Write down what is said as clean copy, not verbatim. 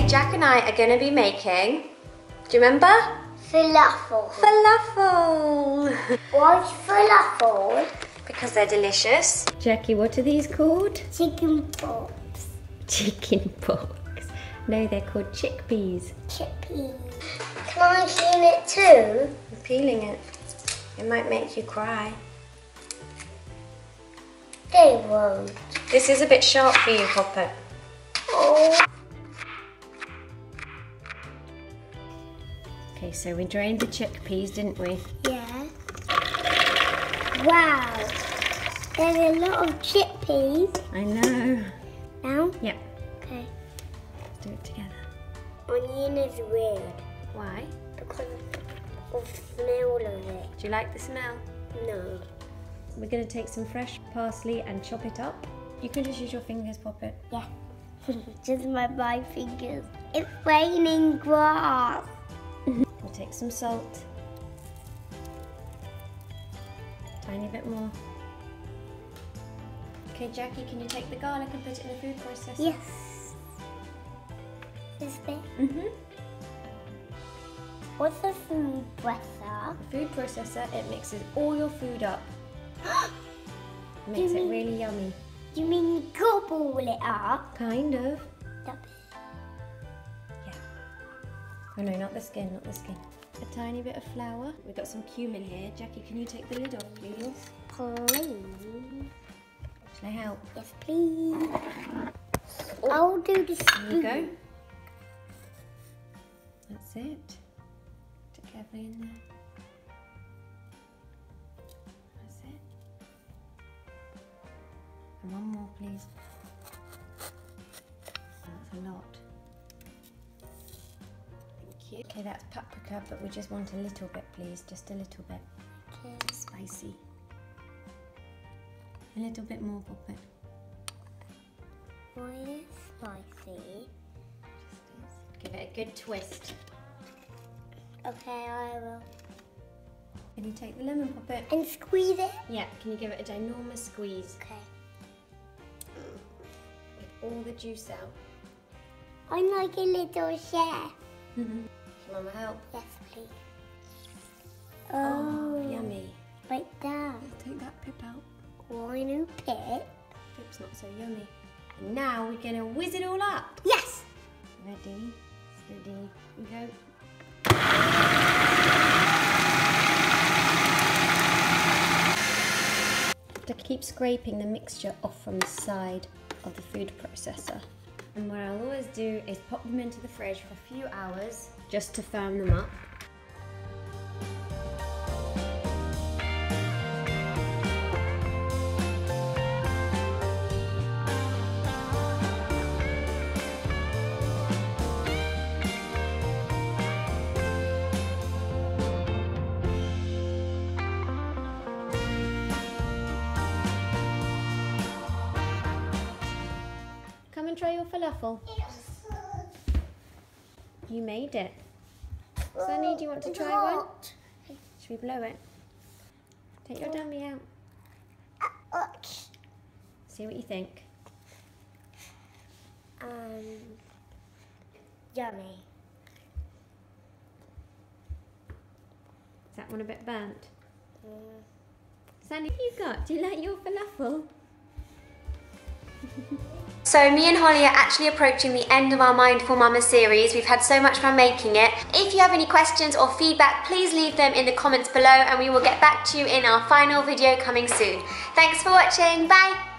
Today, Jack and I are going to be making, do you remember? Falafel. Falafel. Why falafel? Because they're delicious. Jackie, what are these called? Chicken pox. Chicken pox. No, they're called chickpeas. Chickpeas. Can I peel it too? I'm peeling it. It might make you cry. They won't. This is a bit sharp for you, Poppet. Oh. Okay, so we drained the chickpeas, didn't we? Yeah. Wow. There's a lot of chickpeas. I know. Now? Yep. Okay. Let's do it together. Onion is weird. Why? Because of the smell of it. Do you like the smell? No. We're going to take some fresh parsley and chop it up. You can just use your fingers, Poppet. Yeah. Just my fingers. It's raining grass. We'll take some salt. Tiny bit more. Okay, Jackie, can you take the garlic and put it in the food processor? Yes. This bit? Mm-hmm. What's the food processor? The food processor, it mixes all your food up. Makes it really yummy. You mean you gobble it up? Kind of. That bit. Yeah. Oh no, not the skin, not the skin. A tiny bit of flour. We've got some cumin here. Jackie, can you take the lid off, please? Please. Shall I help? Yes, please. Oh. I'll do the spoon. There you go. That's it. Put it carefully in there. That's it. And one more, please. That's a lot. Thank you. Okay, that's paprika, but we just want a little bit, please. Just a little bit. Okay. Spicy. A little bit more, Poppet. Why is it spicy? Give it a good twist. Okay, I will. Can you take the lemon, Poppet? And squeeze it? Yeah, can you give it a ginormous squeeze? Okay. Get all the juice out. I'm like a little chef. Shall Mama help? Yes, please. Oh, yummy. Like that. Take that pip out. Why no pit? Pip's not so yummy. And now we're going to whiz it all up. Yes! Ready, steady, go. To keep scraping the mixture off from the side of the food processor. And what I'll always do is pop them into the fridge for a few hours just to firm them up. Come and try your falafel. Yes. You made it. Sonny, do you want to try one? Should we blow it? Take your dummy out. See what you think. Yummy. Is that one a bit burnt? Sonny, what have you got? Do you like your falafel? So me and Holly are actually approaching the end of our Mindful Mama series. We've had so much fun making it. If you have any questions or feedback, please leave them in the comments below and we will get back to you in our final video coming soon. Thanks for watching. Bye!